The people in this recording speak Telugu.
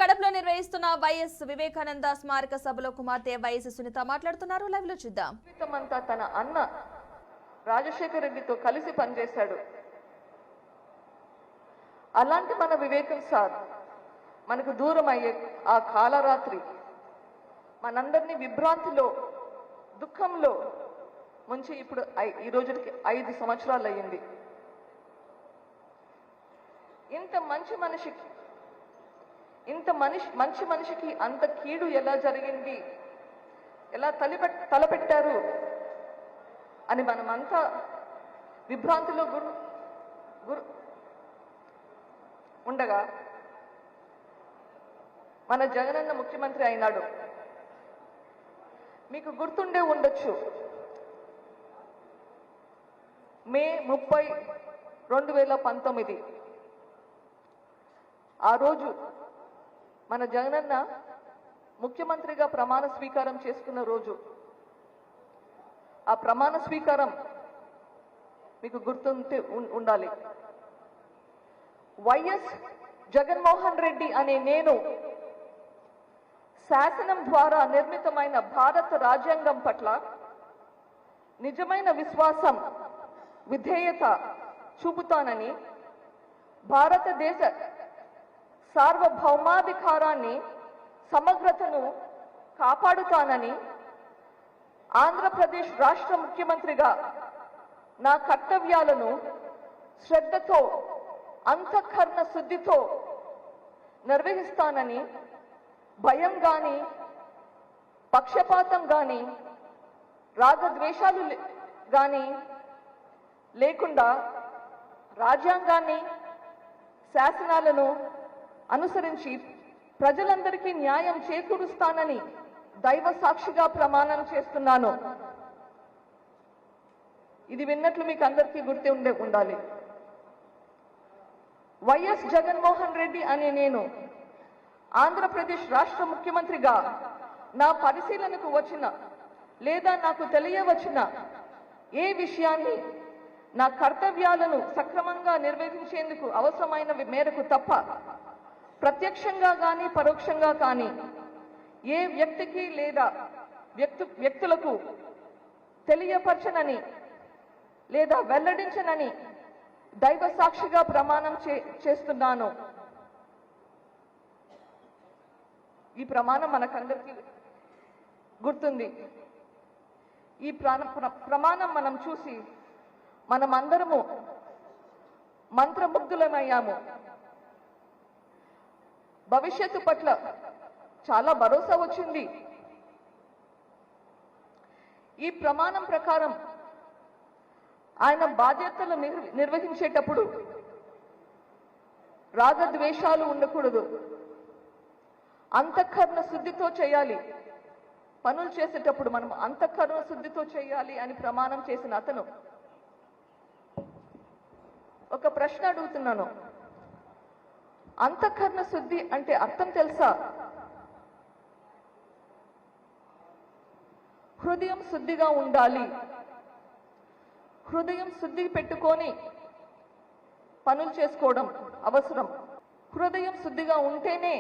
కడపలో నిర్వహిస్తున్న వైఎస్ వివేకానంద స్మారక సభలో కుమార్తె వైఎస్ సునీత మాట్లాడుతున్నారు. లైవ్ లో చూద్దాం. జీవితమంతా తన అన్న రాజశేఖర రెడ్డితో కలిసి పనిచేశాడు. అలాంటి మన వివేకం సార్ మనకు దూరం అయ్యే ఆ కాలరాత్రి మనందరినీ విభ్రాంతిలో దుఃఖంలో ముంచి ఇప్పుడు ఈ రోజుకి 5 సంవత్సరాలు అయ్యింది. ఇంత మంచి మనిషికి అంత కీడు ఎలా జరిగింది, ఎలా తలపెట్టారు అని మనమంతా విభ్రాంతిలో ఉండగా మన జగనన్న ముఖ్యమంత్రి అయినాడు. మీకు గుర్తుండే ఉండొచ్చు, మే 30, 2019 ఆ రోజు మన జగనన్న ముఖ్యమంత్రిగా ప్రమాణ స్వీకారం చేసుకున్న రోజు. ఆ ప్రమాణ స్వీకారం మీకు గుర్తుంటే ఉండాలి. వైఎస్ జగన్మోహన్ రెడ్డి అనే నేను శాసనం ద్వారా నిర్మితమైన భారత రాజ్యాంగం పట్ల నిజమైన విశ్వాసం, విధేయత చూపుతానని, భారతదేశ సార్వభౌమాధికారాన్ని, సమగ్రతను కాపాడుతానని, ఆంధ్రప్రదేశ్ రాష్ట్ర ముఖ్యమంత్రిగా నా కర్తవ్యాలను శ్రద్ధతో, అంతఃకరణ శుద్ధితో నిర్వహిస్తానని, భయం గాని, పక్షపాతం గాని, రాగద్వేషాలు గాని లేకుండా రాజ్యాంగాన్ని, శాసనాలను అనుసరించి ప్రజలందరికీ న్యాయం చేకూరుస్తానని దైవ సాక్షిగా ప్రమాణం చేస్తున్నాను. ఇది విన్నట్లు మీకు అందరికీ గుర్తు ఉండాలి. వైఎస్ జగన్మోహన్ రెడ్డి అనే నేను ఆంధ్రప్రదేశ్ రాష్ట్ర ముఖ్యమంత్రిగా నా పరిశీలనకు వచ్చిన లేదా నాకు తెలియవచ్చిన ఏ విషయాన్ని నా కర్తవ్యాలను సక్రమంగా నిర్వహించేందుకు అవసరమైన మేరకు తప్ప ప్రత్యక్షంగా కానీ పరోక్షంగా కానీ ఏ వ్యక్తికి లేదా వ్యక్తులకు తెలియపరచనని లేదా వెల్లడించనని దైవ సాక్షిగా ప్రమాణం చేస్తున్నాను. ఈ ప్రమాణం మనకందరికీ గుర్తుంది. ఈ ప్రమాణం మనం చూసి మనమందరము మంత్రముగ్ధులమయ్యాము. భవిష్యత్తు పట్ల చాలా భరోసా వచ్చింది. ఈ ప్రమాణం ప్రకారం ఆయన బాధ్యతలు నిర్వహించేటప్పుడు రాగద్వేషాలు ఉండకూడదు, అంతఃకరణ శుద్ధితో చేయాలి. పనులు చేసేటప్పుడు మనం అంతఃకరణ శుద్ధితో చేయాలి అని ప్రమాణం చేసిన అతను ఒక ప్రశ్న అడుగుతున్నాను. అంతఃకరణ శుద్ధి అంటే అర్థం తెలుసా? హృదయం శుద్ధిగా ఉండాలి. హృదయం శుద్ధి పెట్టుకొని పనులు చేసుకోవడం అవసరం. హృదయం శుద్ధిగా ఉంటేనే